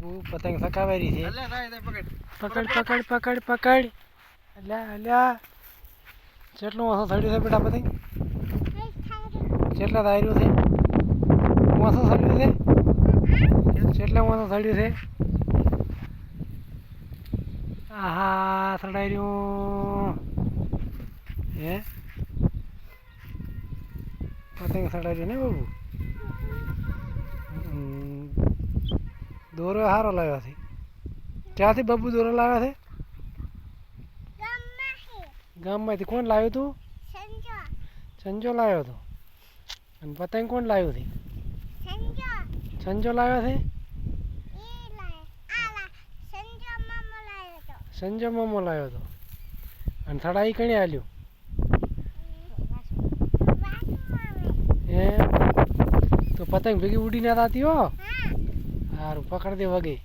પતંગ સકાવેરી છે. પકડ પકડ પકડ પકડ. અલ્યા અલ્યા કેટલું ઓછો થડ્યું છે બેટા પતંગ? કેટલા ધાર્યું છે? ઓછો થડ્યું છે? કેટલા ઓછો થડ્યું છે? આહા સડાઈ રહ્યું હે પતંગ સડાઈ રહ્યું ને બાબુ. દોરો સારો લાવ્યો છે. ક્યાંથી બાબુ દોરો લાવ્યો છે? ગામમાંથી. કોણ લાવ્યું તું? સંજો લાવ્યો હતો. અને પતંગ કોણ લાવ્યું છે? સંજો લાવ્યો છે. સંજો મામો લાવ્યો હતો. અને સડાઈ કણે આલ્યું એમ તો પતંગ ભેગી ઉડી ના થતી હો. સારું પકડ દે વગે.